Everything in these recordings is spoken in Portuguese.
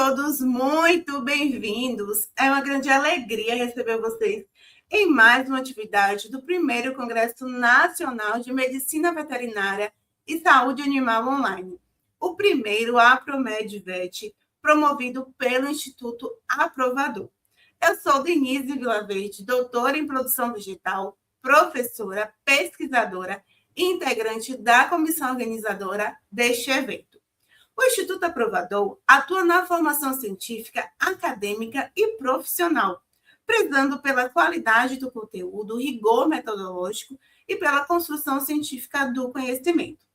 todos muito bem-vindos. É uma grande alegria receber vocês em mais uma atividade do primeiro Congresso Nacional de Medicina Veterinária e Saúde Animal Online, o primeiro APROMED-VET, promovido pelo Instituto Aprovador. Eu sou Denise Vilaverde, doutora em produção digital, professora, pesquisadora e integrante da comissão organizadora deste evento. O Instituto Aprovador atua na formação científica, acadêmica e profissional, prezando pela qualidade do conteúdo, rigor metodológico e pela construção científica do conhecimento.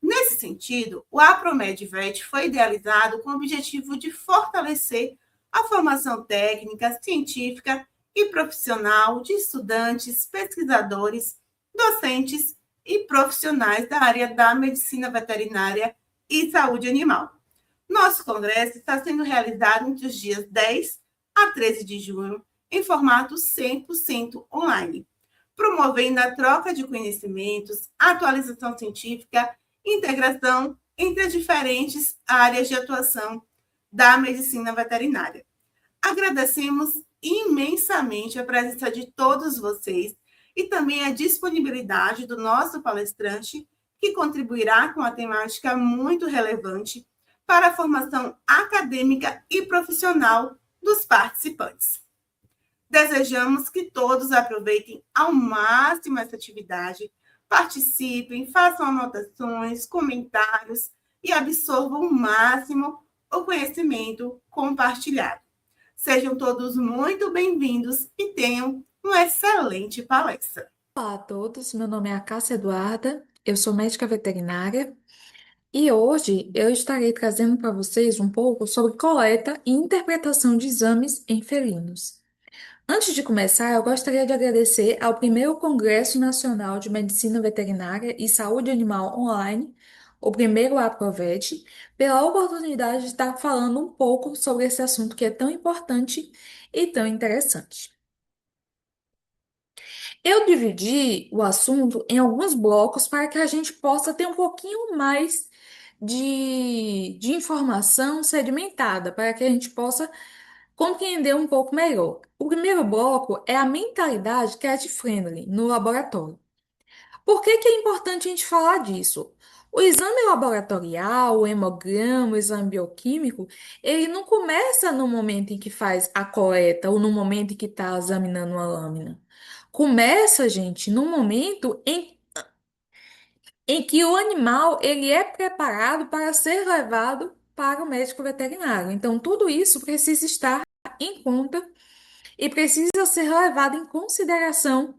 Nesse sentido, o APROMED-VET foi idealizado com o objetivo de fortalecer a formação técnica, científica e profissional de estudantes, pesquisadores, docentes e profissionais da área da medicina veterinária e saúde animal. Nosso congresso está sendo realizado entre os dias 10 a 13 de junho, em formato 100% online, promovendo a troca de conhecimentos, atualização científica e integração entre as diferentes áreas de atuação da medicina veterinária. Agradecemos imensamente a presença de todos vocês e também a disponibilidade do nosso palestrante, que contribuirá com a temática muito relevante para a formação acadêmica e profissional dos participantes. Desejamos que todos aproveitem ao máximo essa atividade, participem, façam anotações, comentários e absorvam o máximo o conhecimento compartilhado. Sejam todos muito bem-vindos e tenham uma excelente palestra. Olá a todos, meu nome é Cássia Eduarda, eu sou médica veterinária e hoje eu estarei trazendo para vocês um pouco sobre coleta e interpretação de exames em felinos. Antes de começar, eu gostaria de agradecer ao primeiro Congresso Nacional de Medicina Veterinária e Saúde Animal Online, o primeiro APROVET, pela oportunidade de estar falando um pouco sobre esse assunto que é tão importante e tão interessante. Eu dividi o assunto em alguns blocos para que a gente possa ter um pouquinho mais de informação sedimentada, para que a gente possa compreender um pouco melhor. O primeiro bloco é a mentalidade cat-friendly no laboratório. Por que que é importante a gente falar disso? O exame laboratorial, o hemograma, o exame bioquímico, ele não começa no momento em que faz a coleta ou no momento em que está examinando uma lâmina. Começa, gente, no momento em que o animal ele é preparado para ser levado para o médico veterinário. Então, tudo isso precisa estar em conta e precisa ser levado em consideração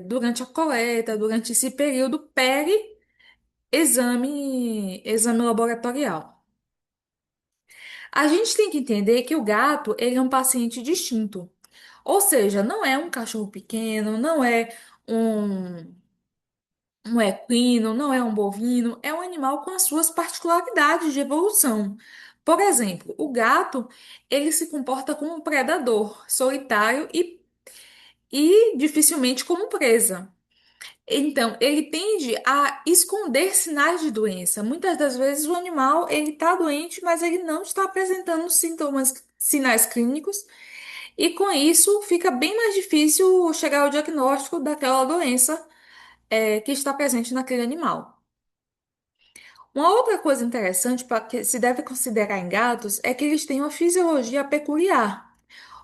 durante a coleta, durante esse período exame laboratorial. A gente tem que entender que o gato, ele é um paciente distinto. Ou seja, não é um cachorro pequeno, não é um, um equino, não é um bovino, é um animal com as suas particularidades de evolução. Por exemplo, o gato, ele se comporta como um predador, solitário e dificilmente como presa. Então, ele tende a esconder sinais de doença. Muitas das vezes o animal ele está doente, mas ele não está apresentando sintomas, sinais clínicos, e com isso fica bem mais difícil chegar ao diagnóstico daquela doença que está presente naquele animal. Uma outra coisa interessante para que se deve considerar em gatos é que eles têm uma fisiologia peculiar.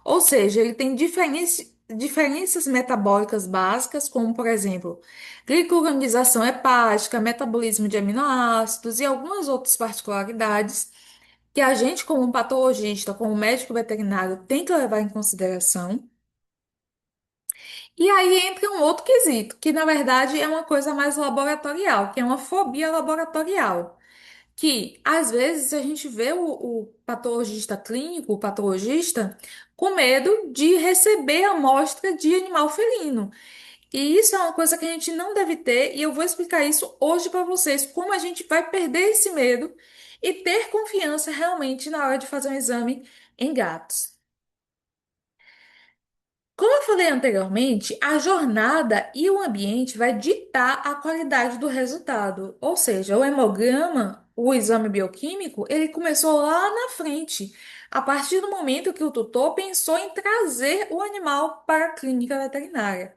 Ou seja, ele tem diferenças metabólicas básicas, como, por exemplo, glicuronização hepática, metabolismo de aminoácidos e algumas outras particularidades que a gente, como um patologista, como médico veterinário, tem que levar em consideração. E aí entra um outro quesito, que na verdade é uma coisa mais laboratorial, que é uma fobia laboratorial. Que às vezes a gente vê o patologista clínico, o patologista, com medo de receber amostra de animal felino. E isso é uma coisa que a gente não deve ter, e eu vou explicar isso hoje para vocês, como a gente vai perder esse medo e ter confiança realmente na hora de fazer um exame em gatos. Como eu falei anteriormente, a jornada e o ambiente vai ditar a qualidade do resultado. Ou seja, o hemograma o exame bioquímico, ele começou lá na frente, a partir do momento que o tutor pensou em trazer o animal para a clínica veterinária.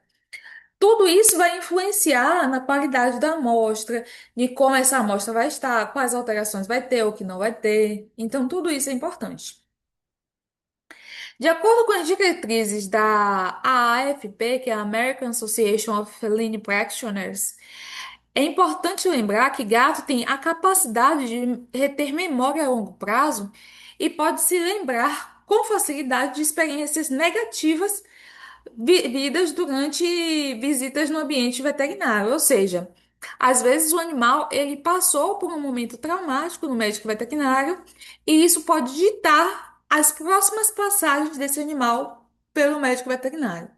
Tudo isso vai influenciar na qualidade da amostra, de como essa amostra vai estar, quais alterações vai ter, o que não vai ter. Então, tudo isso é importante. De acordo com as diretrizes da AAFP, que é a American Association of Feline Practitioners, é importante lembrar que gato tem a capacidade de reter memória a longo prazo e pode se lembrar com facilidade de experiências negativas vividas durante visitas no ambiente veterinário. Ou seja, às vezes o animal ele passou por um momento traumático no médico veterinário e isso pode ditar as próximas passagens desse animal pelo médico veterinário.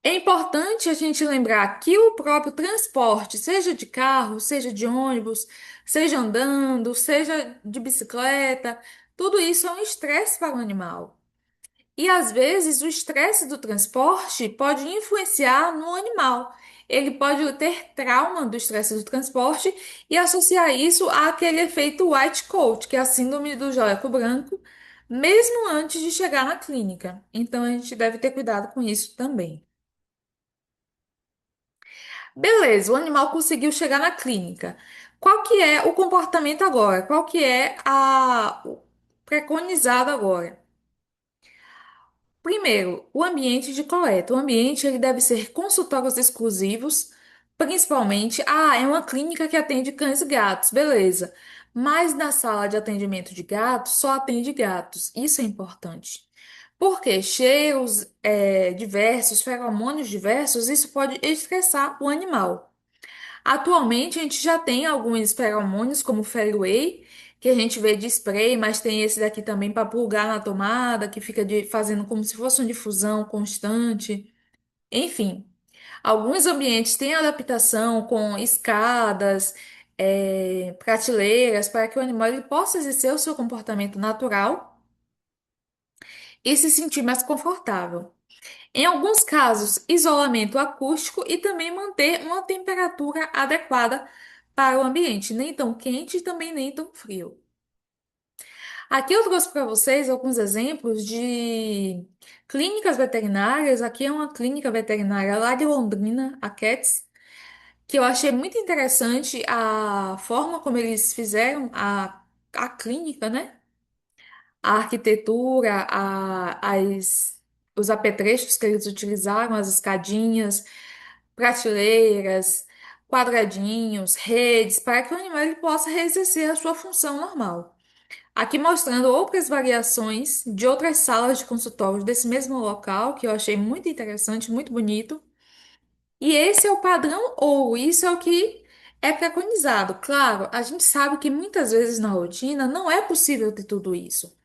É importante a gente lembrar que o próprio transporte, seja de carro, seja de ônibus, seja andando, seja de bicicleta, tudo isso é um estresse para o animal. E às vezes o estresse do transporte pode influenciar no animal. Ele pode ter trauma do estresse do transporte e associar isso àquele efeito white coat, que é a síndrome do jaleco branco, mesmo antes de chegar na clínica. Então a gente deve ter cuidado com isso também. Beleza, o animal conseguiu chegar na clínica. Qual que é o comportamento agora? Qual que é o preconizado agora? Primeiro, o ambiente de coleta. O ambiente ele deve ser consultórios exclusivos, principalmente. Ah, é uma clínica que atende cães e gatos, beleza. Mas na sala de atendimento de gatos, só atende gatos. Isso é importante. Porque cheiros, diversos, feromônios diversos, isso pode estressar o animal. Atualmente, a gente já tem alguns feromônios, como o Fairway, que a gente vê de spray, mas tem esse daqui também para plugar na tomada, que fica fazendo como se fosse uma difusão constante. Enfim, alguns ambientes têm adaptação com escadas, prateleiras, para que o animal ele possa exercer o seu comportamento natural e se sentir mais confortável. Em alguns casos, isolamento acústico e também manter uma temperatura adequada para o ambiente, nem tão quente e também nem tão frio. Aqui eu trouxe para vocês alguns exemplos de clínicas veterinárias. Aqui é uma clínica veterinária lá de Londrina, a Cats, que eu achei muito interessante a forma como eles fizeram a clínica, né? A arquitetura, os apetrechos que eles utilizaram, as escadinhas, prateleiras, quadradinhos, redes, para que o animal ele possa exercer a sua função normal. Aqui mostrando outras variações de outras salas de consultório desse mesmo local, que eu achei muito interessante, muito bonito. E esse é o padrão ouro, isso é o que é preconizado. Claro, a gente sabe que muitas vezes na rotina não é possível ter tudo isso.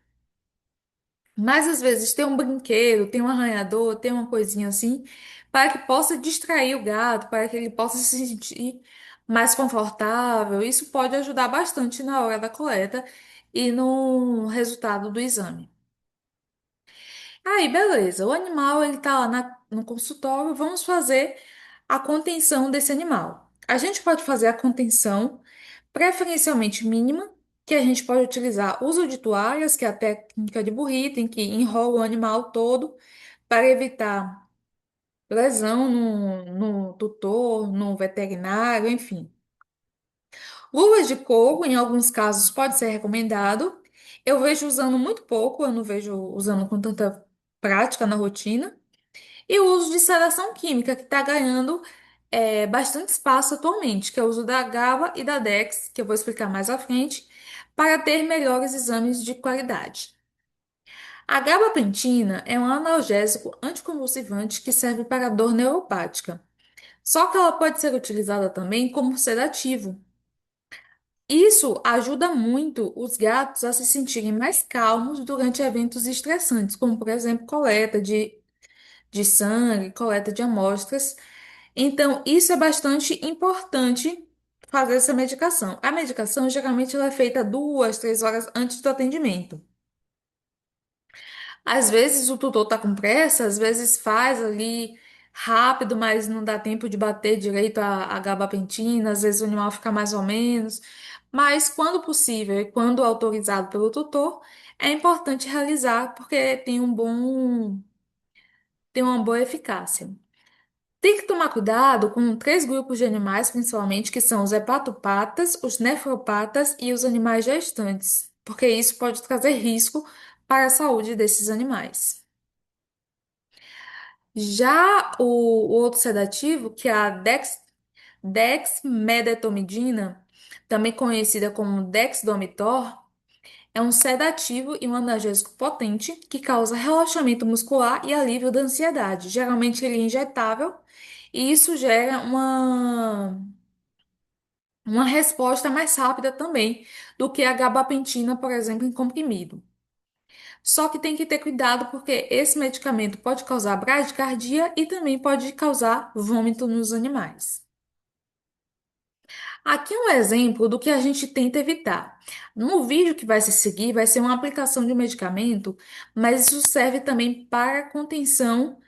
Mas às vezes tem um brinquedo, tem um arranhador, tem uma coisinha assim, para que possa distrair o gato, para que ele possa se sentir mais confortável. Isso pode ajudar bastante na hora da coleta e no resultado do exame. Aí, beleza, o animal ele tá lá no consultório, vamos fazer a contenção desse animal. A gente pode fazer a contenção preferencialmente mínima, que a gente pode utilizar uso de toalhas, que é a técnica de burrito, em que enrola o animal todo para evitar lesão no tutor, no veterinário, enfim. Luvas de couro, em alguns casos, pode ser recomendado. Eu vejo usando muito pouco, eu não vejo usando com tanta prática na rotina. E o uso de sedação química, que está ganhando bastante espaço atualmente, que é o uso da GABA e da Dex, que eu vou explicar mais à frente, para ter melhores exames de qualidade. A gabapentina é um analgésico anticonvulsivante que serve para dor neuropática. Só que ela pode ser utilizada também como sedativo. Isso ajuda muito os gatos a se sentirem mais calmos durante eventos estressantes, como, por exemplo, coleta de sangue, coleta de amostras. Então, isso é bastante importante fazer essa medicação. A medicação geralmente ela é feita 2, 3 horas antes do atendimento. Às vezes o tutor está com pressa, às vezes faz ali. rápido, mas não dá tempo de bater direito a gabapentina, às vezes o animal fica mais ou menos. Mas quando possível e quando autorizado pelo tutor, é importante realizar porque tem uma boa eficácia. Tem que tomar cuidado com três grupos de animais, principalmente, que são os hepatopatas, os nefropatas e os animais gestantes, porque isso pode trazer risco para a saúde desses animais. Já o outro sedativo, que é a dexmedetomidina, também conhecida como dexdomitor, é um sedativo e um analgésico potente que causa relaxamento muscular e alívio da ansiedade. Geralmente ele é injetável e isso gera uma resposta mais rápida também do que a gabapentina, por exemplo, em comprimido. Só que tem que ter cuidado porque esse medicamento pode causar bradicardia e também pode causar vômito nos animais. Aqui um exemplo do que a gente tenta evitar. No vídeo que vai se seguir, vai ser uma aplicação de um medicamento, mas isso serve também para contenção,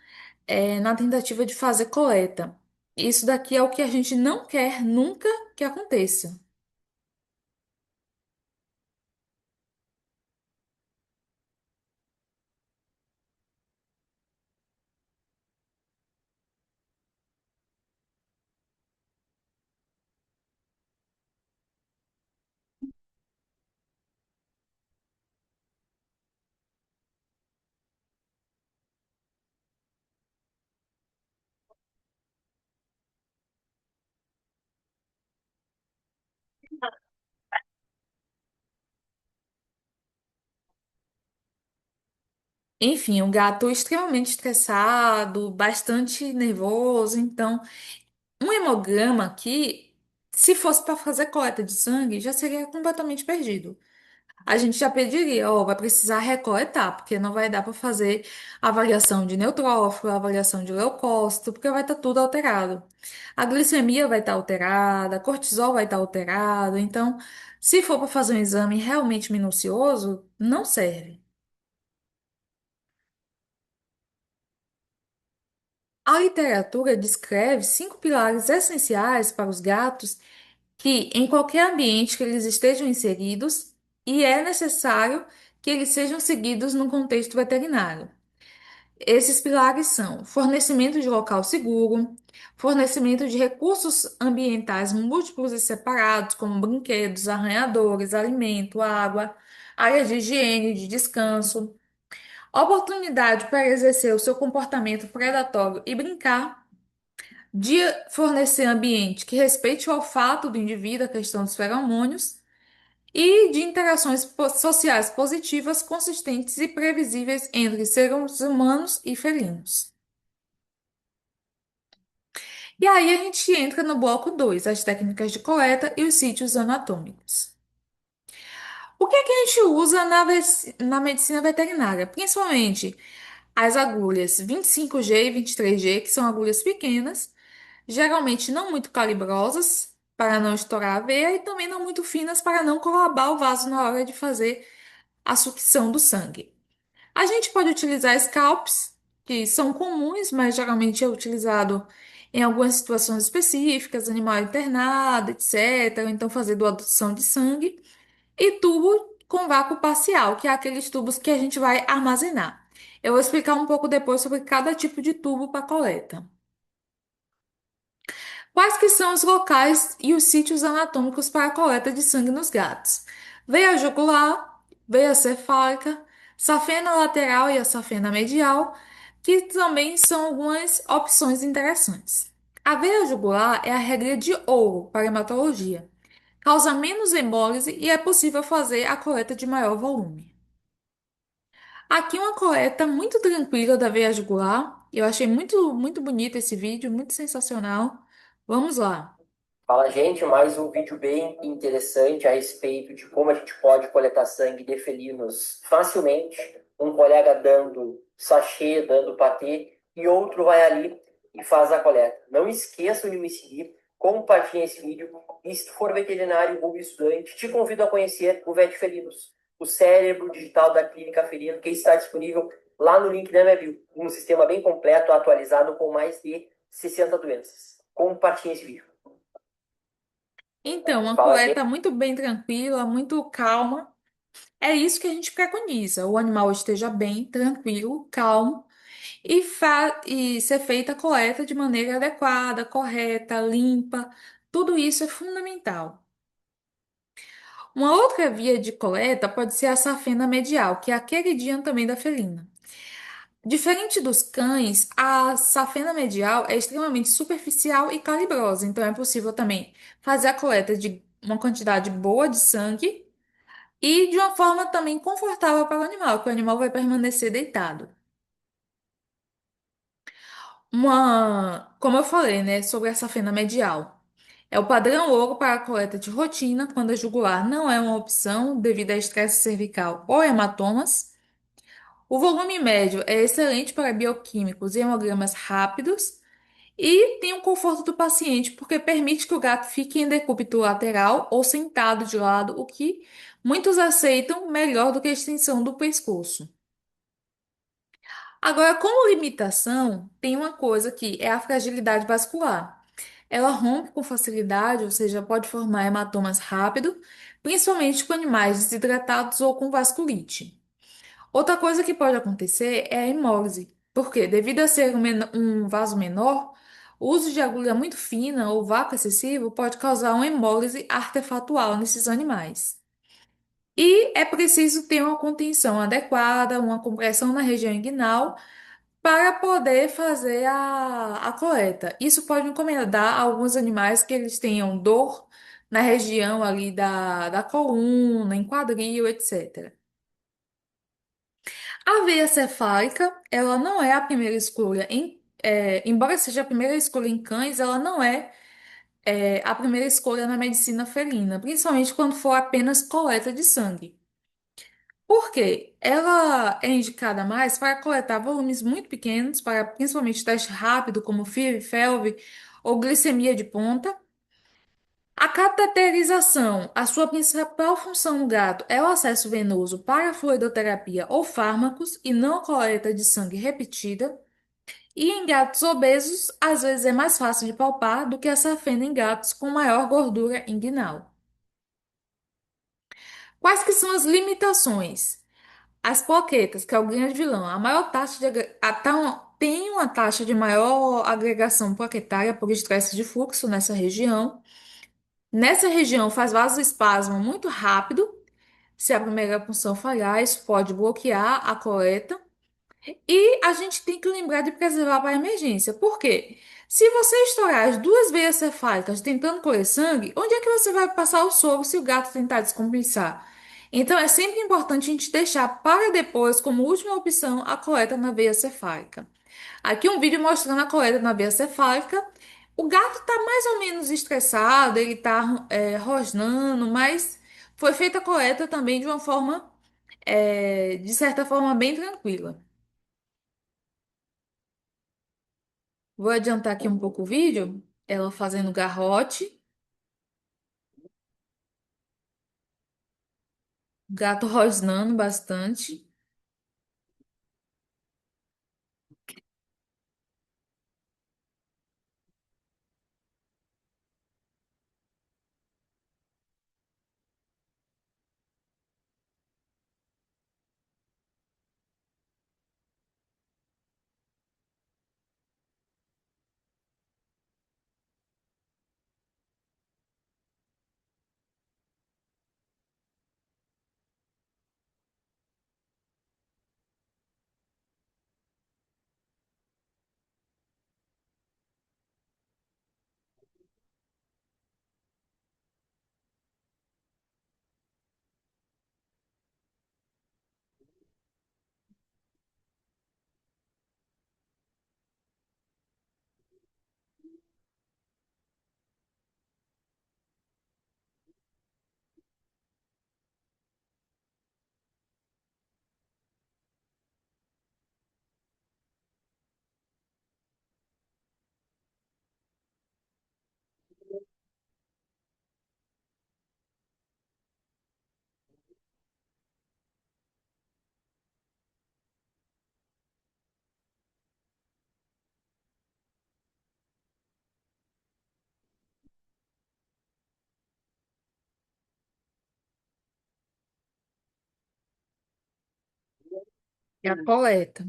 na tentativa de fazer coleta. Isso daqui é o que a gente não quer nunca que aconteça. Enfim, um gato extremamente estressado, bastante nervoso. Então, um hemograma aqui, se fosse para fazer coleta de sangue, já seria completamente perdido. A gente já pediria, ó, vai precisar recoletar, porque não vai dar para fazer avaliação de neutrófilo, avaliação de leucócito, porque vai estar tudo alterado. A glicemia vai estar alterada, a cortisol vai estar alterado. Então, se for para fazer um exame realmente minucioso, não serve. A literatura descreve cinco pilares essenciais para os gatos que, em qualquer ambiente que eles estejam inseridos, e é necessário que eles sejam seguidos no contexto veterinário. Esses pilares são fornecimento de local seguro, fornecimento de recursos ambientais múltiplos e separados, como brinquedos, arranhadores, alimento, água, área de higiene, de descanso, oportunidade para exercer o seu comportamento predatório e brincar, de fornecer ambiente que respeite o olfato do indivíduo, a questão dos feromônios, e de interações sociais positivas, consistentes e previsíveis entre seres humanos e felinos. E aí a gente entra no bloco 2, as técnicas de coleta e os sítios anatômicos. O que é que a gente usa na medicina veterinária? Principalmente as agulhas 25G e 23G, que são agulhas pequenas, geralmente não muito calibrosas, para não estourar a veia, e também não muito finas, para não colar o vaso na hora de fazer a sucção do sangue. A gente pode utilizar scalps, que são comuns, mas geralmente é utilizado em algumas situações específicas, animal internado, etc. Ou então fazer doação de sangue. E tubo com vácuo parcial, que é aqueles tubos que a gente vai armazenar. Eu vou explicar um pouco depois sobre cada tipo de tubo para coleta. Quais que são os locais e os sítios anatômicos para a coleta de sangue nos gatos? Veia jugular, veia cefálica, safena lateral e a safena medial, que também são algumas opções interessantes. A veia jugular é a regra de ouro para a hematologia. Causa menos embólise e é possível fazer a coleta de maior volume. Aqui uma coleta muito tranquila da veia jugular. Eu achei muito bonito esse vídeo, muito sensacional. Vamos lá. Fala, gente, mais um vídeo bem interessante a respeito de como a gente pode coletar sangue de felinos facilmente. Um colega dando sachê, dando patê, e outro vai ali e faz a coleta. Não esqueçam de me seguir, compartilhem esse vídeo. E se tu for veterinário ou estudante, te convido a conhecer o Vet Felinos, o cérebro digital da Clínica Felino, que está disponível lá no link da minha bio. Um sistema bem completo, atualizado, com mais de 60 doenças. Compartilhe esse vídeo. Então, uma Fala aqui. coleta muito bem tranquila, muito calma. É isso que a gente preconiza. O animal esteja bem, tranquilo, calmo e ser feita a coleta de maneira adequada, correta, limpa. Tudo isso é fundamental. Uma outra via de coleta pode ser a safena medial, que é a queridinha também da felina. Diferente dos cães, a safena medial é extremamente superficial e calibrosa, então é possível também fazer a coleta de uma quantidade boa de sangue e de uma forma também confortável para o animal, que o animal vai permanecer deitado. Como eu falei, né, sobre a safena medial. É o padrão ouro para a coleta de rotina, quando a jugular não é uma opção devido a estresse cervical ou hematomas. O volume médio é excelente para bioquímicos e hemogramas rápidos. E tem o conforto do paciente, porque permite que o gato fique em decúbito lateral ou sentado de lado, o que muitos aceitam melhor do que a extensão do pescoço. Agora, como limitação, tem uma coisa que é a fragilidade vascular. Ela rompe com facilidade, ou seja, pode formar hematomas rápido, principalmente com animais desidratados ou com vasculite. Outra coisa que pode acontecer é a hemólise. Porque, devido a ser um vaso menor, o uso de agulha muito fina ou vácuo excessivo pode causar uma hemólise artefatual nesses animais. E é preciso ter uma contenção adequada, uma compressão na região inguinal para poder fazer a coleta. Isso pode incomodar alguns animais que eles tenham dor na região ali da coluna, em quadril, etc. A veia cefálica, ela não é a primeira escolha embora seja a primeira escolha em cães, ela não é a primeira escolha na medicina felina, principalmente quando for apenas coleta de sangue. Por quê? Ela é indicada mais para coletar volumes muito pequenos, para principalmente teste rápido, como FIV, FeLV ou glicemia de ponta. A cateterização, a sua principal função no gato é o acesso venoso para a fluidoterapia ou fármacos e não a coleta de sangue repetida. E em gatos obesos, às vezes é mais fácil de palpar do que a safena em gatos com maior gordura inguinal. Quais que são as limitações? As plaquetas, que é o grande vilão, a maior taxa de tem uma taxa de maior agregação plaquetária por estresse de fluxo nessa região. Nessa região faz vasoespasmo muito rápido. Se a primeira punção falhar, isso pode bloquear a coleta. E a gente tem que lembrar de preservar para a emergência. Por quê? Se você estourar as duas veias cefálicas tentando colher sangue, onde é que você vai passar o soro se o gato tentar descompensar? Então é sempre importante a gente deixar para depois, como última opção, a coleta na veia cefálica. Aqui um vídeo mostrando a coleta na veia cefálica. O gato está mais ou menos estressado, ele está rosnando, mas foi feita a coleta também de uma forma, de certa forma, bem tranquila. Vou adiantar aqui um pouco o vídeo. Ela fazendo garrote, gato rosnando bastante. É a coleta.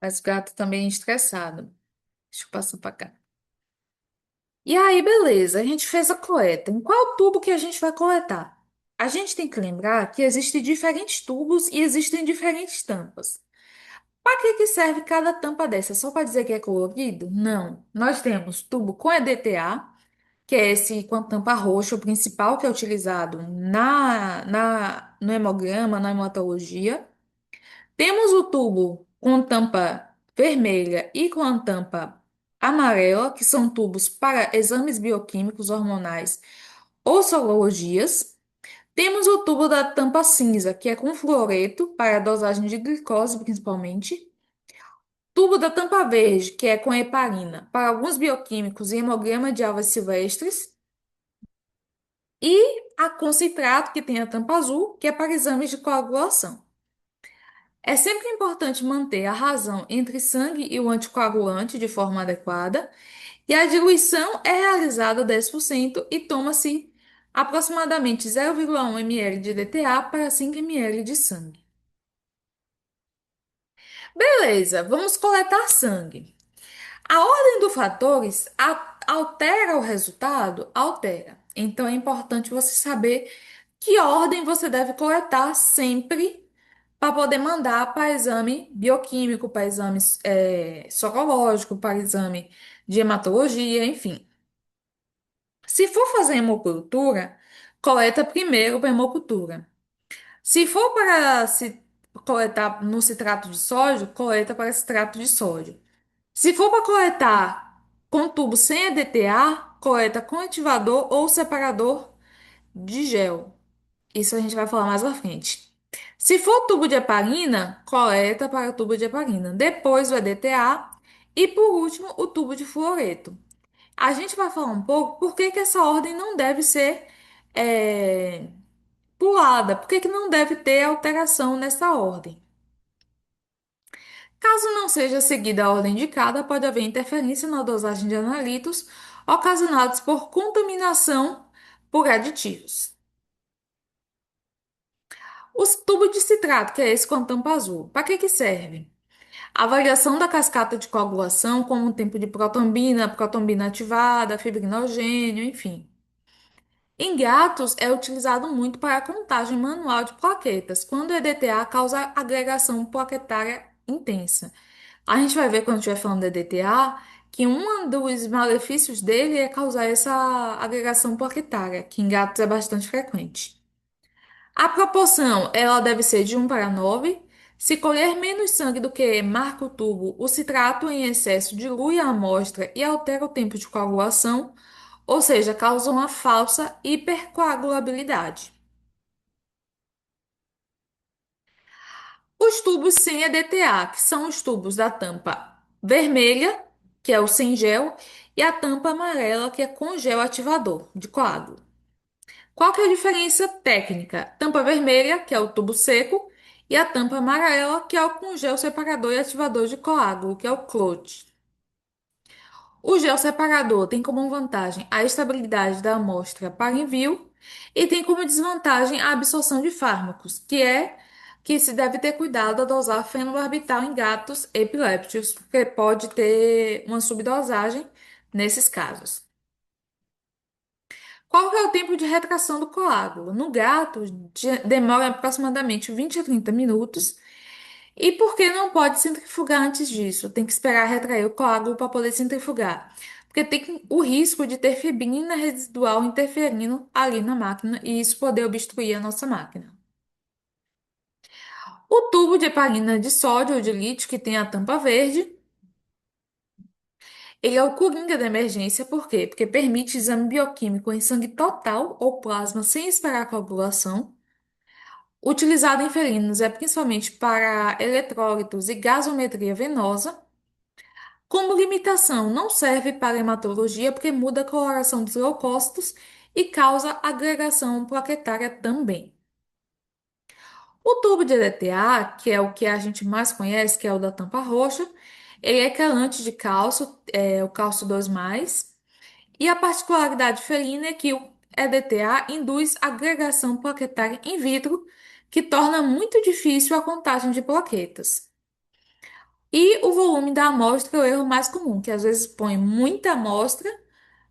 Mas o gato também é estressado. Deixa eu passar pra cá. E aí, beleza, a gente fez a coleta. Em qual tubo que a gente vai coletar? A gente tem que lembrar que existem diferentes tubos e existem diferentes tampas. Para que que serve cada tampa dessa? Só para dizer que é colorido? Não. Nós temos tubo com EDTA, que é esse com a tampa roxa, o principal que é utilizado no hemograma, na hematologia. Temos o tubo com tampa vermelha e com a tampa amarela, que são tubos para exames bioquímicos, hormonais ou sorologias. Temos o tubo da tampa cinza, que é com fluoreto, para dosagem de glicose principalmente. Tubo da tampa verde, que é com heparina, para alguns bioquímicos e hemograma de alvas silvestres. E a concentrato, que tem a tampa azul, que é para exames de coagulação. É sempre importante manter a razão entre sangue e o anticoagulante de forma adequada, e a diluição é realizada 10% e toma-se aproximadamente 0,1 ml de DTA para 5 ml de sangue. Beleza, vamos coletar sangue. A ordem dos fatores altera o resultado? Altera. Então é importante você saber que ordem você deve coletar sempre para poder mandar para exame bioquímico, para exame sorológico, para exame de hematologia, enfim. Se for fazer hemocultura, coleta primeiro para hemocultura. Se for para se coletar no citrato de sódio, coleta para citrato de sódio. Se for para coletar com tubo sem EDTA, coleta com ativador ou separador de gel. Isso a gente vai falar mais à frente. Se for tubo de heparina, coleta para o tubo de heparina. Depois o EDTA e, por último, o tubo de fluoreto. A gente vai falar um pouco por que que essa ordem não deve ser é, pulada, por que que não deve ter alteração nessa ordem. Caso não seja seguida a ordem indicada, pode haver interferência na dosagem de analitos ocasionados por contaminação por aditivos. Os tubos de citrato, que é esse com a tampa azul, para que que serve? Avaliação da cascata de coagulação, como o tempo de protombina, protombina ativada, fibrinogênio, enfim. Em gatos, é utilizado muito para a contagem manual de plaquetas, quando o EDTA causa agregação plaquetária intensa. A gente vai ver quando estiver falando de EDTA que um dos malefícios dele é causar essa agregação plaquetária, que em gatos é bastante frequente. A proporção, ela deve ser de 1 para 9. Se colher menos sangue do que marca o tubo, o citrato em excesso dilui a amostra e altera o tempo de coagulação, ou seja, causa uma falsa hipercoagulabilidade. Os tubos sem EDTA, que são os tubos da tampa vermelha, que é o sem gel, e a tampa amarela, que é com gel ativador de coágulo. Qual que é a diferença técnica? Tampa vermelha, que é o tubo seco, e a tampa amarela, que é o com gel separador e ativador de coágulo, que é o clote. O gel separador tem como vantagem a estabilidade da amostra para envio e tem como desvantagem a absorção de fármacos, que é que se deve ter cuidado ao dosar fenobarbital em gatos epilépticos, porque pode ter uma subdosagem nesses casos. Qual que é o tempo de retração do coágulo? No gato, demora aproximadamente 20 a 30 minutos. E por que não pode centrifugar antes disso? Tem que esperar retrair o coágulo para poder centrifugar. Porque tem o risco de ter fibrina residual interferindo ali na máquina e isso poder obstruir a nossa máquina. O tubo de heparina de sódio ou de lítio, que tem a tampa verde, ele é o coringa da emergência, por quê? Porque permite exame bioquímico em sangue total ou plasma sem esperar a coagulação. Utilizado em felinos é principalmente para eletrólitos e gasometria venosa. Como limitação, não serve para hematologia porque muda a coloração dos leucócitos e causa agregação plaquetária também. O tubo de EDTA, que é o que a gente mais conhece, que é o da tampa roxa, ele é quelante de cálcio, é o cálcio 2+, E a particularidade felina é que o EDTA induz agregação plaquetária in vitro, que torna muito difícil a contagem de plaquetas. E o volume da amostra é o erro mais comum, que às vezes põe muita amostra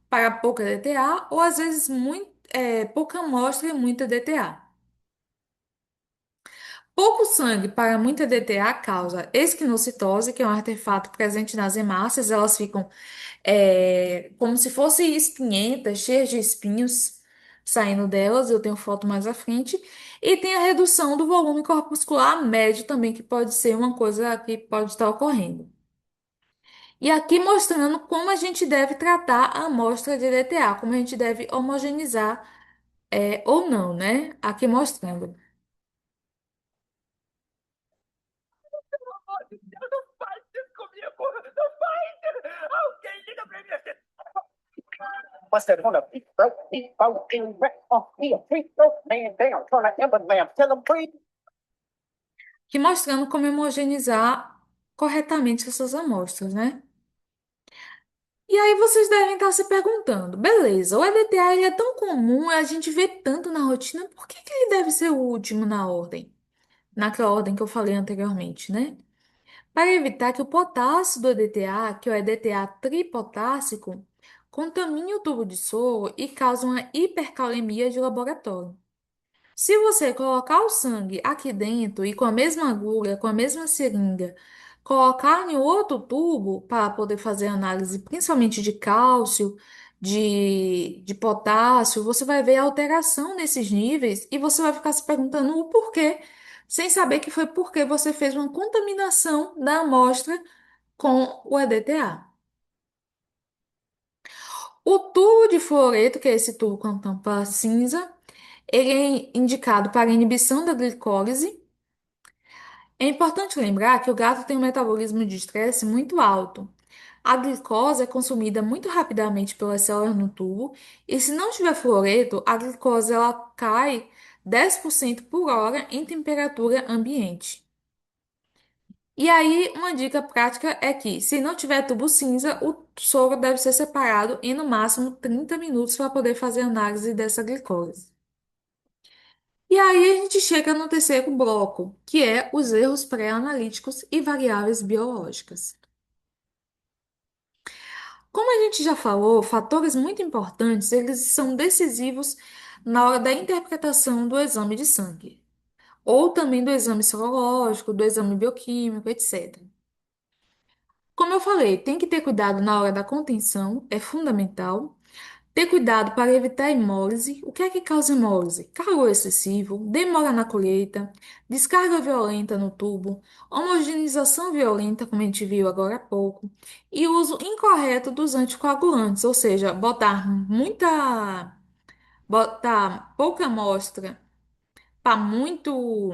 para pouca DTA, ou às vezes pouca amostra e muita DTA. Pouco sangue para muita DTA causa esquinocitose, que é um artefato presente nas hemácias, elas ficam como se fossem espinhentas, cheias de espinhos saindo delas, eu tenho foto mais à frente, e tem a redução do volume corpuscular médio também, que pode ser uma coisa que pode estar ocorrendo. E aqui mostrando como a gente deve tratar a amostra de DTA, como a gente deve homogeneizar ou não, né? Aqui mostrando. What's that on a big broke, big boat, in wreck off me, a free throat, man down, trying to ember lamb, tell him breathe. Aqui mostrando como homogeneizar corretamente essas amostras, né? E aí vocês devem estar se perguntando, beleza, o EDTA ele é tão comum, a gente vê tanto na rotina, por que que ele deve ser o último na ordem? Naquela ordem que eu falei anteriormente, né? Para evitar que o potássio do EDTA, que é o EDTA tripotássico, contamine o tubo de soro e cause uma hipercalemia de laboratório. Se você colocar o sangue aqui dentro e com a mesma agulha, com a mesma seringa, colocar em outro tubo para poder fazer análise, principalmente de cálcio, de potássio, você vai ver alteração nesses níveis e você vai ficar se perguntando o porquê, sem saber que foi porque você fez uma contaminação da amostra com o EDTA. O tubo de fluoreto, que é esse tubo com tampa cinza, ele é indicado para inibição da glicólise. É importante lembrar que o gato tem um metabolismo de estresse muito alto. A glicose é consumida muito rapidamente pelas células no tubo, e se não tiver fluoreto, a glicose ela cai 10% por hora em temperatura ambiente. E aí, uma dica prática é que, se não tiver tubo cinza, o soro deve ser separado em no máximo 30 minutos para poder fazer análise dessa glicose. E aí a gente chega no terceiro bloco, que é os erros pré-analíticos e variáveis biológicas. Como a gente já falou, fatores muito importantes, eles são decisivos na hora da interpretação do exame de sangue, ou também do exame sorológico, do exame bioquímico, etc. Como eu falei, tem que ter cuidado na hora da contenção, é fundamental. Ter cuidado para evitar hemólise. O que é que causa hemólise? Calor excessivo, demora na colheita, descarga violenta no tubo, homogeneização violenta, como a gente viu agora há pouco, e uso incorreto dos anticoagulantes, ou seja, botar pouca amostra para muito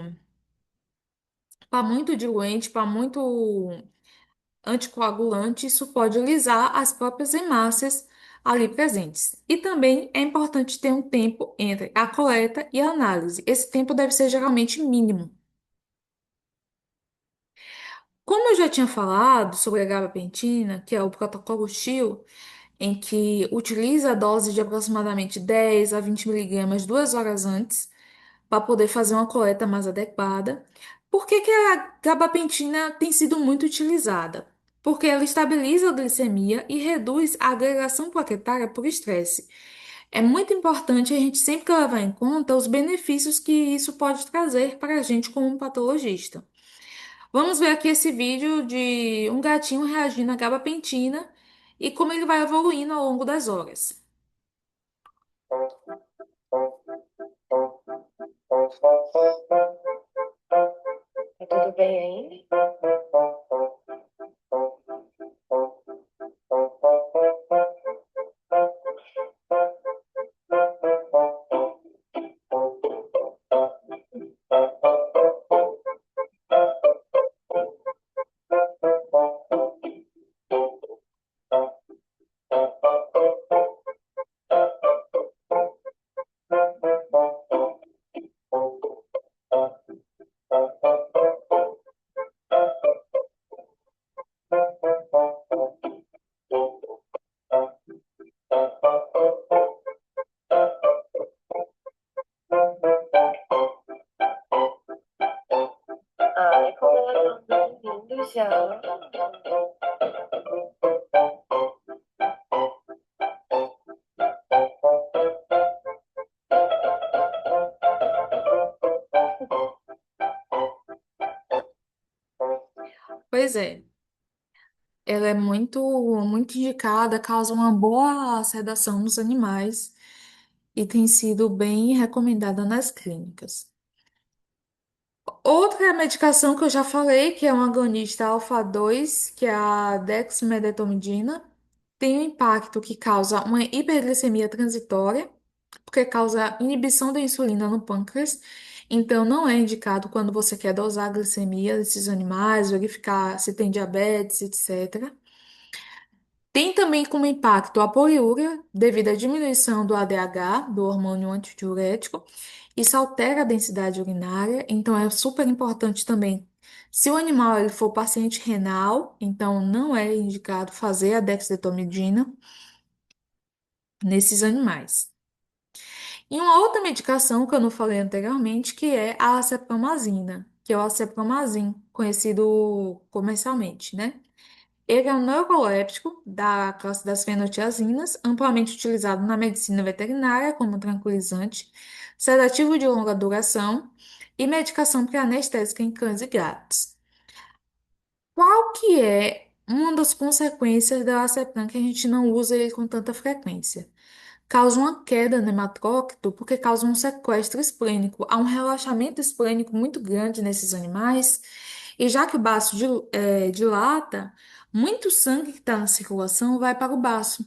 diluente, para muito anticoagulante, isso pode lisar as próprias hemácias ali presentes. E também é importante ter um tempo entre a coleta e a análise. Esse tempo deve ser geralmente mínimo. Como eu já tinha falado sobre a gabapentina, que é o protocolo SHIELD, em que utiliza a dose de aproximadamente 10 a 20 miligramas 2 horas antes, para poder fazer uma coleta mais adequada. Por que que a gabapentina tem sido muito utilizada? Porque ela estabiliza a glicemia e reduz a agregação plaquetária por estresse. É muito importante a gente sempre levar em conta os benefícios que isso pode trazer para a gente como um patologista. Vamos ver aqui esse vídeo de um gatinho reagindo à gabapentina e como ele vai evoluindo ao longo das horas. Tudo bem aí? Luciana. Pois é, ela é muito indicada, causa uma boa sedação nos animais e tem sido bem recomendada nas clínicas. Outra medicação que eu já falei, que é um agonista alfa-2, que é a dexmedetomidina, tem um impacto que causa uma hiperglicemia transitória, porque causa inibição da insulina no pâncreas. Então, não é indicado quando você quer dosar a glicemia desses animais, verificar se tem diabetes, etc. Tem também como impacto a poliúria, devido à diminuição do ADH, do hormônio antidiurético. Isso altera a densidade urinária, então é super importante também. Se o animal ele for paciente renal, então não é indicado fazer a dexmedetomidina nesses animais. E uma outra medicação que eu não falei anteriormente, que é a acepromazina, que é o acepromazin, conhecido comercialmente, né? Ele é um neuroléptico da classe das fenotiazinas, amplamente utilizado na medicina veterinária como tranquilizante, sedativo de longa duração e medicação pré-anestésica em cães e gatos. Qual que é uma das consequências da acepram que a gente não usa ele com tanta frequência? Causa uma queda no hematocrit porque causa um sequestro esplênico. Há um relaxamento esplênico muito grande nesses animais, e já que o baço dilata, muito sangue que está na circulação vai para o baço.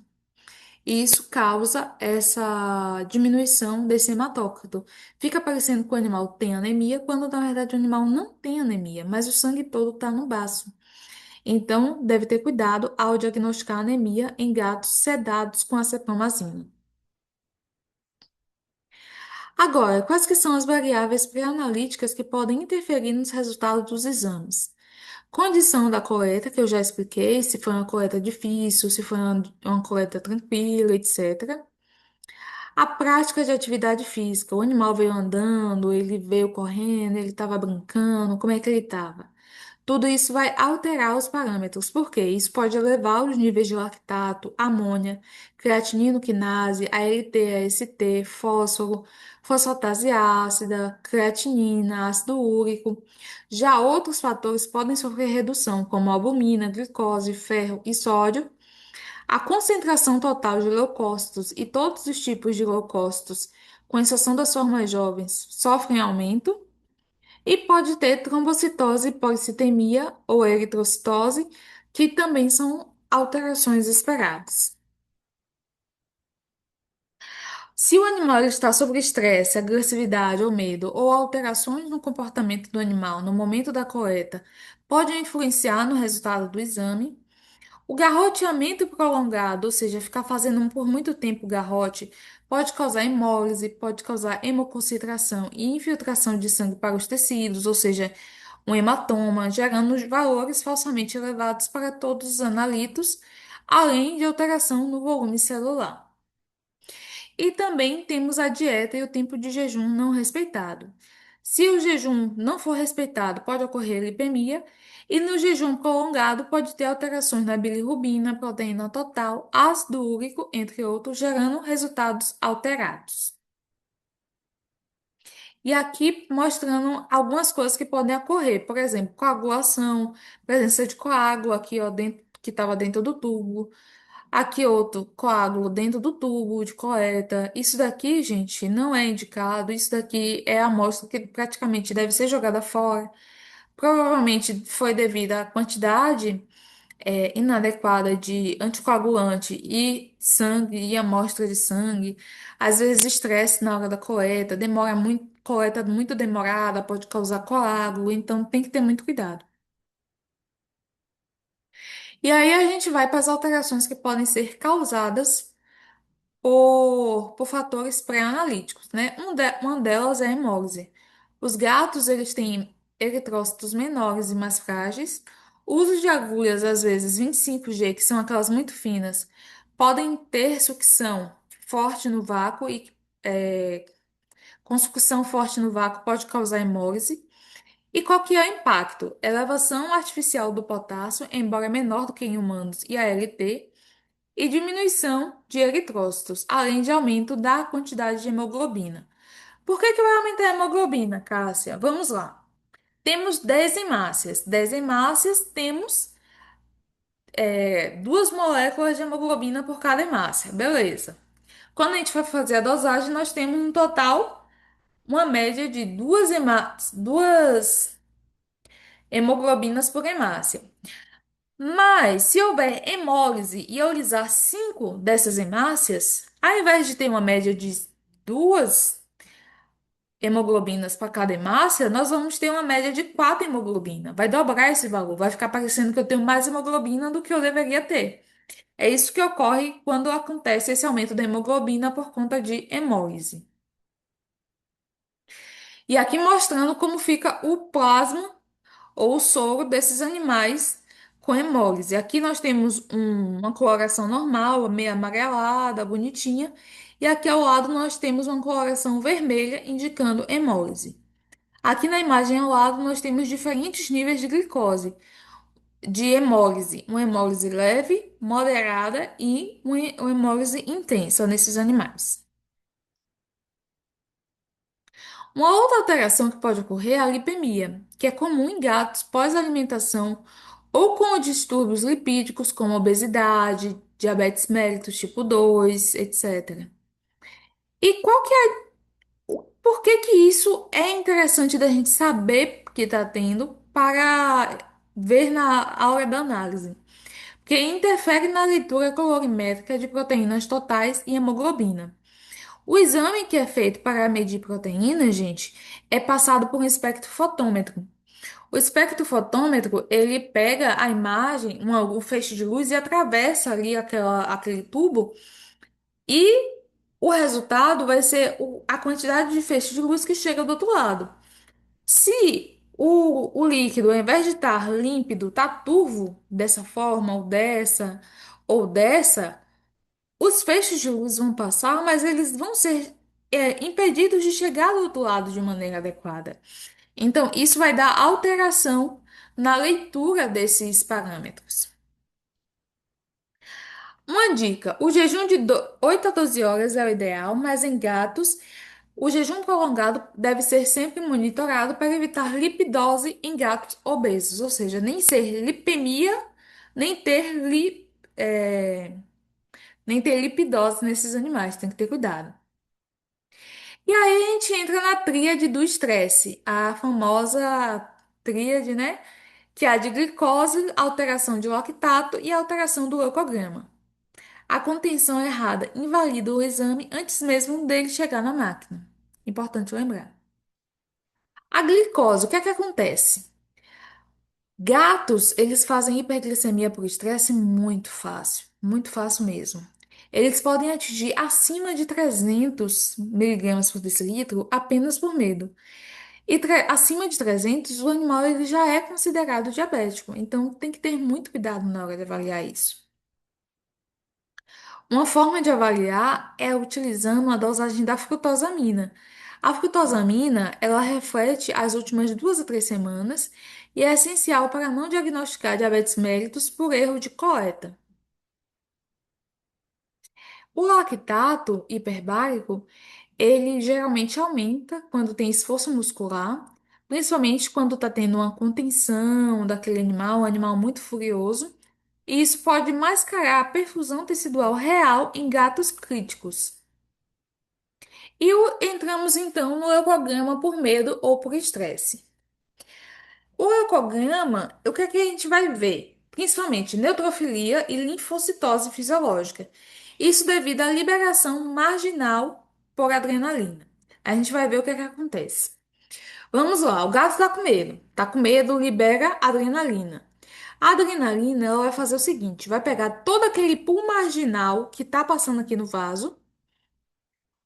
E isso causa essa diminuição desse hematócrito. Fica parecendo que o animal tem anemia, quando na verdade o animal não tem anemia, mas o sangue todo está no baço. Então, deve ter cuidado ao diagnosticar anemia em gatos sedados com acepromazina. Agora, quais que são as variáveis pré-analíticas que podem interferir nos resultados dos exames? Condição da coleta, que eu já expliquei, se foi uma coleta difícil, se foi uma coleta tranquila, etc. A prática de atividade física, o animal veio andando, ele veio correndo, ele estava brincando, como é que ele estava? Tudo isso vai alterar os parâmetros, porque isso pode elevar os níveis de lactato, amônia, creatinina quinase, ALT, AST, fósforo, fosfatase ácida, creatinina, ácido úrico. Já outros fatores podem sofrer redução, como albumina, glicose, ferro e sódio. A concentração total de leucócitos e todos os tipos de leucócitos, com exceção das formas jovens, sofrem aumento. E pode ter trombocitose, policitemia ou eritrocitose, que também são alterações esperadas. Se o animal está sob estresse, agressividade ou medo, ou alterações no comportamento do animal no momento da coleta, pode influenciar no resultado do exame. O garroteamento prolongado, ou seja, ficar fazendo por muito tempo garrote, pode causar hemólise, pode causar hemoconcentração e infiltração de sangue para os tecidos, ou seja, um hematoma, gerando valores falsamente elevados para todos os analitos, além de alteração no volume celular. E também temos a dieta e o tempo de jejum não respeitado. Se o jejum não for respeitado, pode ocorrer lipemia, e no jejum prolongado pode ter alterações na bilirrubina, proteína total, ácido úrico, entre outros, gerando resultados alterados. E aqui mostrando algumas coisas que podem ocorrer, por exemplo, coagulação, presença de coágulo aqui, ó, dentro, que estava dentro do tubo. Aqui outro coágulo dentro do tubo de coleta. Isso daqui, gente, não é indicado. Isso daqui é a amostra que praticamente deve ser jogada fora. Provavelmente foi devido à quantidade inadequada de anticoagulante e sangue e amostra de sangue. Às vezes estresse na hora da coleta, demora muito, coleta muito demorada, pode causar coágulo, então tem que ter muito cuidado. E aí a gente vai para as alterações que podem ser causadas por fatores pré-analíticos, né? Uma delas é a hemólise. Os gatos, eles têm eritrócitos menores e mais frágeis. O uso de agulhas, às vezes 25G, que são aquelas muito finas, podem ter sucção forte no vácuo e com sucção forte no vácuo pode causar hemólise. E qual que é o impacto? Elevação artificial do potássio, embora menor do que em humanos e ALT, e diminuição de eritrócitos, além de aumento da quantidade de hemoglobina. Por que que vai aumentar a hemoglobina, Cássia? Vamos lá. Temos 10 hemácias. 10 hemácias, temos duas moléculas de hemoglobina por cada hemácia. Beleza. Quando a gente vai fazer a dosagem, nós temos um total, uma média de duas hemoglobinas por hemácia. Mas, se houver hemólise e eu lisar 5 dessas hemácias, ao invés de ter uma média de duas hemoglobinas para cada hemácia, nós vamos ter uma média de 4 hemoglobinas. Vai dobrar esse valor, vai ficar parecendo que eu tenho mais hemoglobina do que eu deveria ter. É isso que ocorre quando acontece esse aumento da hemoglobina por conta de hemólise. E aqui mostrando como fica o plasma ou o soro desses animais com hemólise. Aqui nós temos uma coloração normal, meio amarelada, bonitinha, e aqui ao lado nós temos uma coloração vermelha indicando hemólise. Aqui na imagem ao lado nós temos diferentes níveis de glicose, de hemólise, uma hemólise leve, moderada e uma hemólise intensa nesses animais. Uma outra alteração que pode ocorrer é a lipemia, que é comum em gatos pós-alimentação ou com distúrbios lipídicos como obesidade, diabetes mellitus tipo 2, etc. E por que que isso é interessante da gente saber que está tendo para ver na hora da análise? Porque interfere na leitura colorimétrica de proteínas totais e hemoglobina. O exame que é feito para medir proteínas, gente, é passado por um espectrofotômetro. O espectrofotômetro, ele pega a imagem, um feixe de luz e atravessa ali aquele tubo e o resultado vai ser a quantidade de feixe de luz que chega do outro lado. Se o líquido, ao invés de estar límpido, está turvo dessa forma ou dessa, os feixes de luz vão passar, mas eles vão ser impedidos de chegar do outro lado de maneira adequada. Então, isso vai dar alteração na leitura desses parâmetros. Uma dica: o jejum de 8 a 12 horas é o ideal, mas em gatos, o jejum prolongado deve ser sempre monitorado para evitar lipidose em gatos obesos, ou seja, nem ser lipemia, nem ter, é, nem ter lipidose nesses animais, tem que ter cuidado. E aí a gente entra na tríade do estresse, a famosa tríade, né? Que é a de glicose, alteração de lactato e alteração do leucograma. A contenção errada invalida o exame antes mesmo dele chegar na máquina. Importante lembrar. A glicose, o que é que acontece? Gatos, eles fazem hiperglicemia por estresse muito fácil mesmo. Eles podem atingir acima de 300 miligramas por decilitro apenas por medo. E acima de 300, o animal ele já é considerado diabético, então tem que ter muito cuidado na hora de avaliar isso. Uma forma de avaliar é utilizando a dosagem da frutosamina. A frutosamina, ela reflete as últimas 2 a 3 semanas e é essencial para não diagnosticar diabetes mellitus por erro de coleta. O lactato hiperbárico, ele geralmente aumenta quando tem esforço muscular, principalmente quando está tendo uma contenção daquele animal, um animal muito furioso, e isso pode mascarar a perfusão tecidual real em gatos críticos. E entramos então no leucograma por medo ou por estresse. O leucograma, o que é que a gente vai ver? Principalmente neutrofilia e linfocitose fisiológica. Isso devido à liberação marginal por adrenalina. A gente vai ver o que é que acontece. Vamos lá, o gato está com medo, libera adrenalina. A adrenalina, ela vai fazer o seguinte, vai pegar todo aquele pool marginal que está passando aqui no vaso,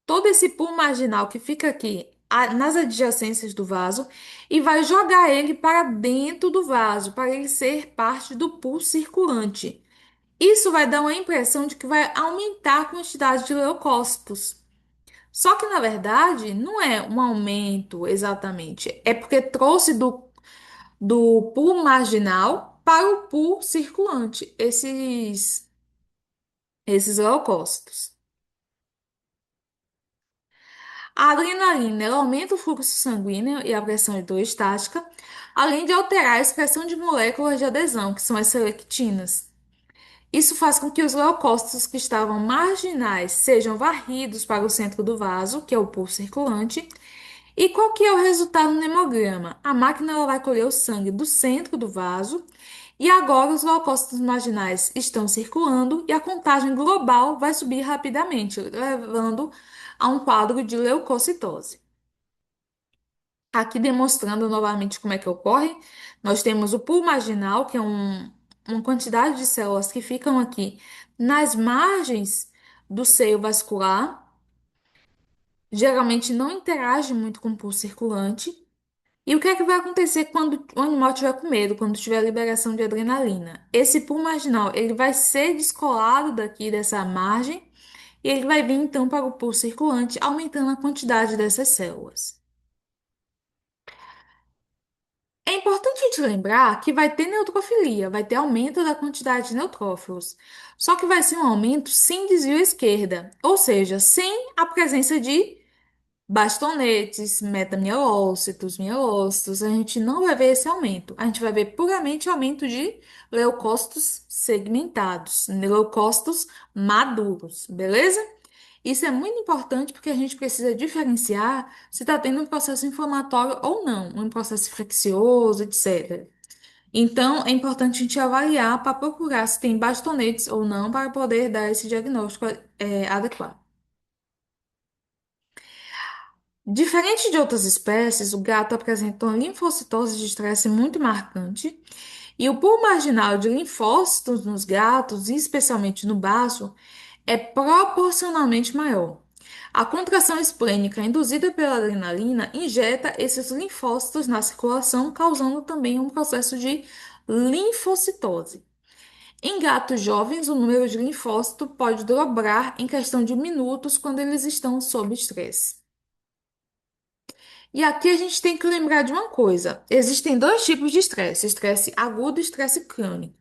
todo esse pool marginal que fica aqui nas adjacências do vaso e vai jogar ele para dentro do vaso, para ele ser parte do pool circulante. Isso vai dar uma impressão de que vai aumentar a quantidade de leucócitos. Só que, na verdade, não é um aumento exatamente. É porque trouxe do pool marginal para o pool circulante, esses leucócitos. A adrenalina, ela aumenta o fluxo sanguíneo e a pressão hidroestática, além de alterar a expressão de moléculas de adesão, que são as selectinas. Isso faz com que os leucócitos que estavam marginais sejam varridos para o centro do vaso, que é o pulso circulante. E qual que é o resultado no hemograma? A máquina ela vai colher o sangue do centro do vaso e agora os leucócitos marginais estão circulando e a contagem global vai subir rapidamente, levando a um quadro de leucocitose. Aqui demonstrando novamente como é que ocorre, nós temos o pool marginal, que é uma quantidade de células que ficam aqui nas margens do seio vascular, geralmente não interage muito com o pulso circulante. E o que é que vai acontecer quando o animal tiver com medo, quando tiver liberação de adrenalina? Esse pool marginal, ele vai ser descolado daqui dessa margem e ele vai vir então para o pulso circulante, aumentando a quantidade dessas células. É importante a gente lembrar que vai ter neutrofilia, vai ter aumento da quantidade de neutrófilos. Só que vai ser um aumento sem desvio à esquerda, ou seja, sem a presença de bastonetes, metamielócitos, mielócitos. A gente não vai ver esse aumento. A gente vai ver puramente aumento de leucócitos segmentados, leucócitos maduros, beleza? Isso é muito importante porque a gente precisa diferenciar se está tendo um processo inflamatório ou não, um processo infeccioso, etc. Então, é importante a gente avaliar para procurar se tem bastonetes ou não para poder dar esse diagnóstico adequado. Diferente de outras espécies, o gato apresenta uma linfocitose de estresse muito marcante e o pool marginal de linfócitos nos gatos, e especialmente no baço, é proporcionalmente maior. A contração esplênica induzida pela adrenalina injeta esses linfócitos na circulação, causando também um processo de linfocitose. Em gatos jovens, o número de linfócito pode dobrar em questão de minutos quando eles estão sob estresse. E aqui a gente tem que lembrar de uma coisa: existem dois tipos de estresse, estresse agudo e estresse crônico.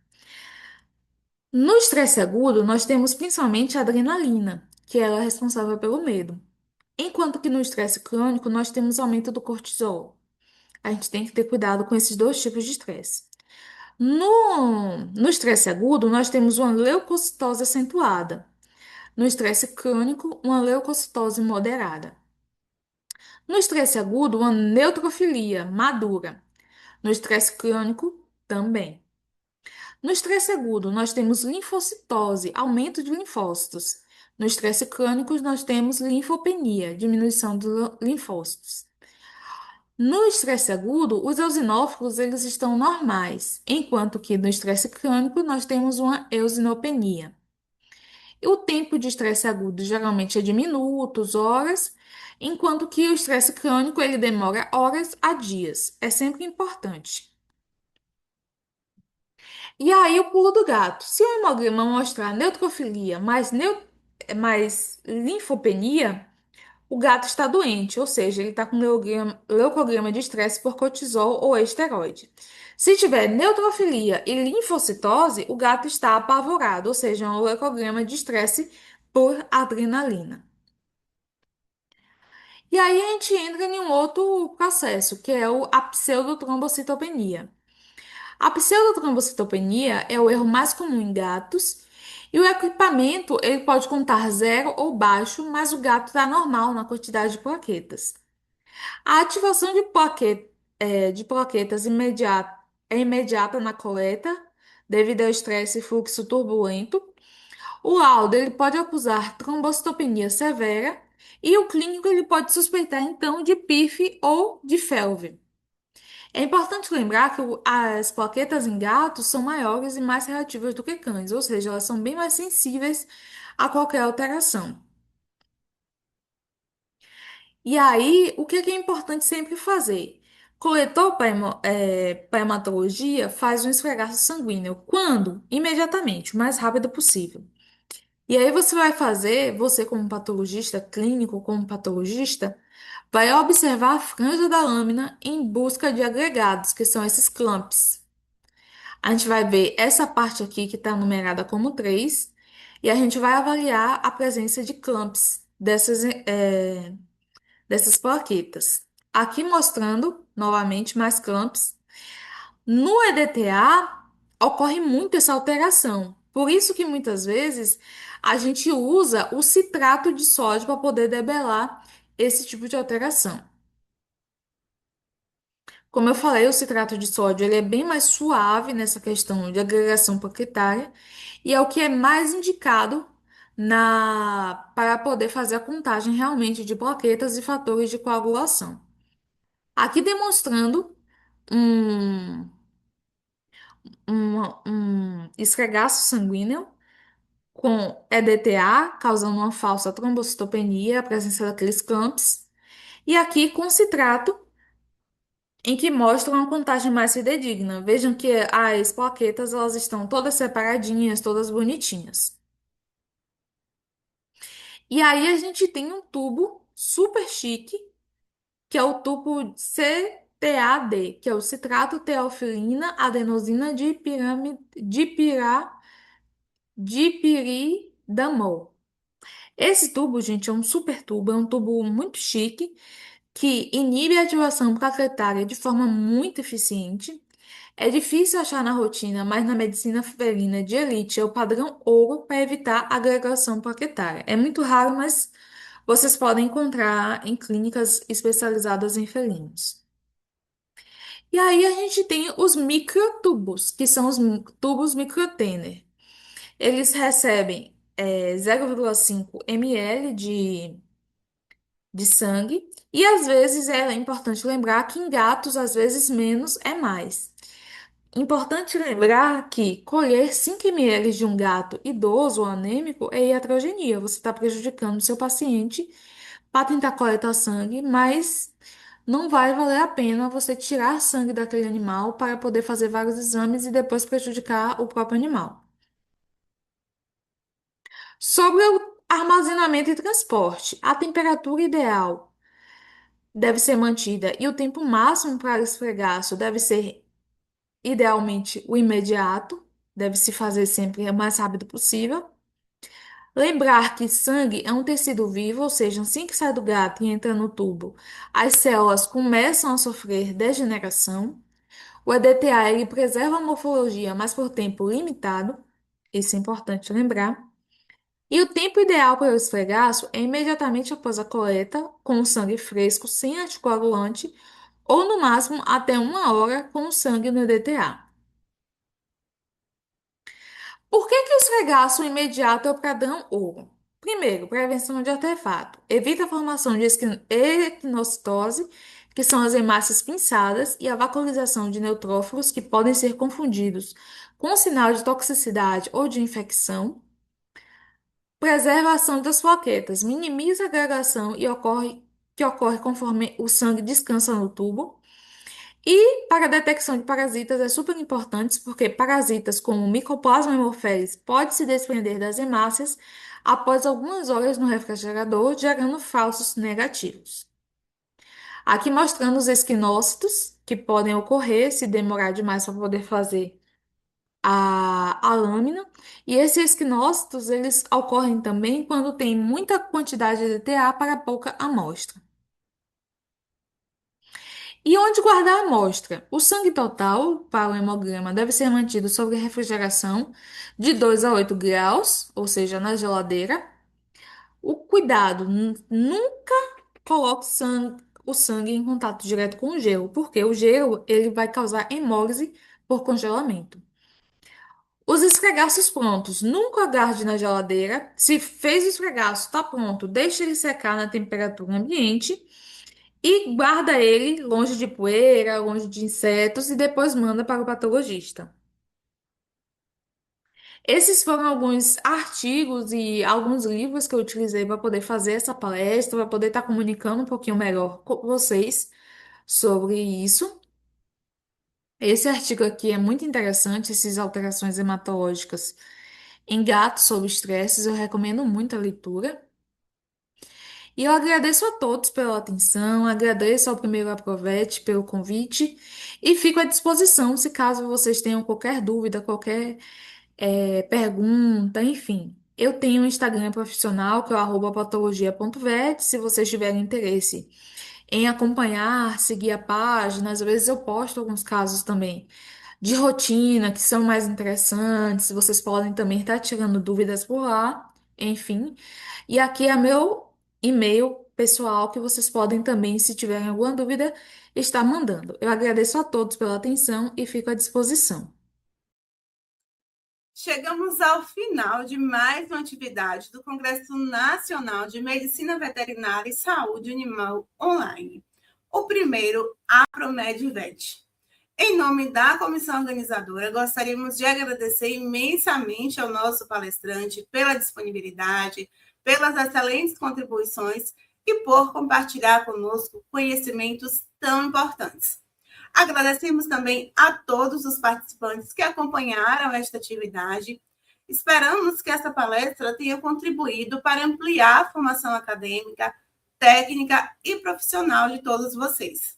No estresse agudo, nós temos principalmente a adrenalina, que ela é responsável pelo medo. Enquanto que no estresse crônico, nós temos aumento do cortisol. A gente tem que ter cuidado com esses dois tipos de estresse. No estresse agudo, nós temos uma leucocitose acentuada. No estresse crônico, uma leucocitose moderada. No estresse agudo, uma neutrofilia madura. No estresse crônico, também. No estresse agudo, nós temos linfocitose, aumento de linfócitos. No estresse crônico, nós temos linfopenia, diminuição de linfócitos. No estresse agudo, os eosinófilos eles estão normais, enquanto que no estresse crônico nós temos uma eosinopenia. E o tempo de estresse agudo geralmente é de minutos, horas, enquanto que o estresse crônico ele demora horas a dias. É sempre importante. E aí, o pulo do gato. Se o hemograma mostrar neutrofilia mais linfopenia, o gato está doente, ou seja, ele está com leucograma de estresse por cortisol ou esteroide. Se tiver neutrofilia e linfocitose, o gato está apavorado, ou seja, um leucograma de estresse por adrenalina. E aí a gente entra em um outro processo, que é a pseudotrombocitopenia. A pseudotrombocitopenia é o erro mais comum em gatos e o equipamento ele pode contar zero ou baixo, mas o gato está normal na quantidade de plaquetas. A ativação de plaquetas é imediata na coleta, devido ao estresse e fluxo turbulento. O laudo ele pode acusar trombocitopenia severa e o clínico ele pode suspeitar então de PIF ou de FeLV. É importante lembrar que as plaquetas em gatos são maiores e mais reativas do que cães, ou seja, elas são bem mais sensíveis a qualquer alteração. E aí, o que é importante sempre fazer? Coletou para hematologia, faz um esfregaço sanguíneo. Quando? Imediatamente, o mais rápido possível. E aí você vai fazer, você como patologista clínico, como patologista, vai observar a franja da lâmina em busca de agregados, que são esses clamps. A gente vai ver essa parte aqui que está numerada como 3 e a gente vai avaliar a presença de clamps dessas plaquetas. Aqui mostrando novamente mais clamps. No EDTA ocorre muito essa alteração. Por isso que muitas vezes a gente usa o citrato de sódio para poder debelar esse tipo de alteração. Como eu falei, o citrato de sódio ele é bem mais suave nessa questão de agregação plaquetária e é o que é mais indicado para poder fazer a contagem realmente de plaquetas e fatores de coagulação. Aqui demonstrando um, um esfregaço sanguíneo com EDTA, causando uma falsa trombocitopenia, a presença daqueles clamps, e aqui com citrato em que mostra uma contagem mais fidedigna. Vejam que as plaquetas elas estão todas separadinhas, todas bonitinhas. E aí a gente tem um tubo super chique, que é o tubo CTAD, que é o citrato teofilina adenosina dipiridamol. Esse tubo, gente, é um super tubo, é um tubo muito chique, que inibe a ativação plaquetária de forma muito eficiente. É difícil achar na rotina, mas na medicina felina de elite é o padrão ouro para evitar agregação plaquetária. É muito raro, mas vocês podem encontrar em clínicas especializadas em felinos. E aí a gente tem os microtubos, que são os tubos microtenner. Eles recebem 0,5 ml de sangue e às vezes é importante lembrar que em gatos, às vezes menos é mais. Importante lembrar que colher 5 ml de um gato idoso ou anêmico é iatrogenia. Você está prejudicando o seu paciente para tentar coletar sangue, mas não vai valer a pena você tirar sangue daquele animal para poder fazer vários exames e depois prejudicar o próprio animal. Sobre o armazenamento e transporte, a temperatura ideal deve ser mantida e o tempo máximo para esfregaço deve ser idealmente o imediato, deve se fazer sempre o mais rápido possível. Lembrar que sangue é um tecido vivo, ou seja, assim que sai do gato e entra no tubo, as células começam a sofrer degeneração. O EDTA ele preserva a morfologia, mas por tempo limitado, isso é importante lembrar. E o tempo ideal para o esfregaço é imediatamente após a coleta, com o sangue fresco, sem anticoagulante, ou no máximo até 1 hora com o sangue no EDTA. Por que que o esfregaço imediato é o padrão ouro? Primeiro, prevenção de artefato. Evita a formação de equinocitose, que são as hemácias pinçadas, e a vaporização de neutrófilos, que podem ser confundidos com sinal de toxicidade ou de infecção. Preservação das plaquetas. Minimiza a agregação que ocorre conforme o sangue descansa no tubo. E para a detecção de parasitas é super importante porque parasitas como Mycoplasma haemophilus pode se desprender das hemácias após algumas horas no refrigerador, gerando falsos negativos. Aqui mostrando os esquinócitos que podem ocorrer se demorar demais para poder fazer a lâmina. E esses esquinócitos, eles ocorrem também quando tem muita quantidade de TA para pouca amostra. E onde guardar a amostra? O sangue total para o hemograma deve ser mantido sob refrigeração de 2 a 8 graus, ou seja, na geladeira. O cuidado, nunca coloque o sangue em contato direto com o gelo, porque o gelo ele vai causar hemólise por congelamento. Os esfregaços prontos, nunca aguarde na geladeira. Se fez o esfregaço, está pronto, deixe ele secar na temperatura ambiente e guarda ele longe de poeira, longe de insetos e depois manda para o patologista. Esses foram alguns artigos e alguns livros que eu utilizei para poder fazer essa palestra, para poder estar comunicando um pouquinho melhor com vocês sobre isso. Esse artigo aqui é muito interessante, essas alterações hematológicas. Em Gatos sob Estresses, eu recomendo muito a leitura. E eu agradeço a todos pela atenção, agradeço ao Primeiro Aprovete pelo convite e fico à disposição se caso vocês tenham qualquer dúvida, qualquer pergunta, enfim. Eu tenho um Instagram profissional, que é o @patologia.vet, se vocês tiverem interesse em acompanhar, seguir a página. Às vezes eu posto alguns casos também de rotina que são mais interessantes. Vocês podem também estar tirando dúvidas por lá, enfim. E aqui é meu e-mail pessoal que vocês podem também, se tiverem alguma dúvida, estar mandando. Eu agradeço a todos pela atenção e fico à disposição. Chegamos ao final de mais uma atividade do Congresso Nacional de Medicina Veterinária e Saúde Animal Online. O primeiro, APROMED-VET. Em nome da comissão organizadora, gostaríamos de agradecer imensamente ao nosso palestrante pela disponibilidade, pelas excelentes contribuições e por compartilhar conosco conhecimentos tão importantes. Agradecemos também a todos os participantes que acompanharam esta atividade. Esperamos que essa palestra tenha contribuído para ampliar a formação acadêmica, técnica e profissional de todos vocês.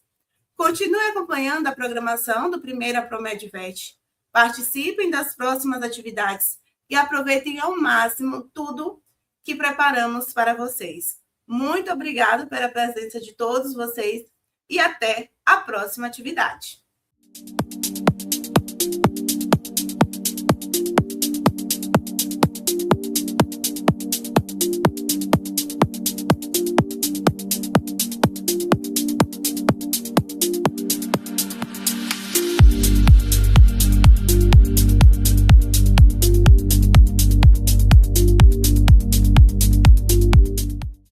Continue acompanhando a programação do primeiro APROMED-VET. Participem das próximas atividades e aproveitem ao máximo tudo que preparamos para vocês. Muito obrigado pela presença de todos vocês e até a próxima atividade.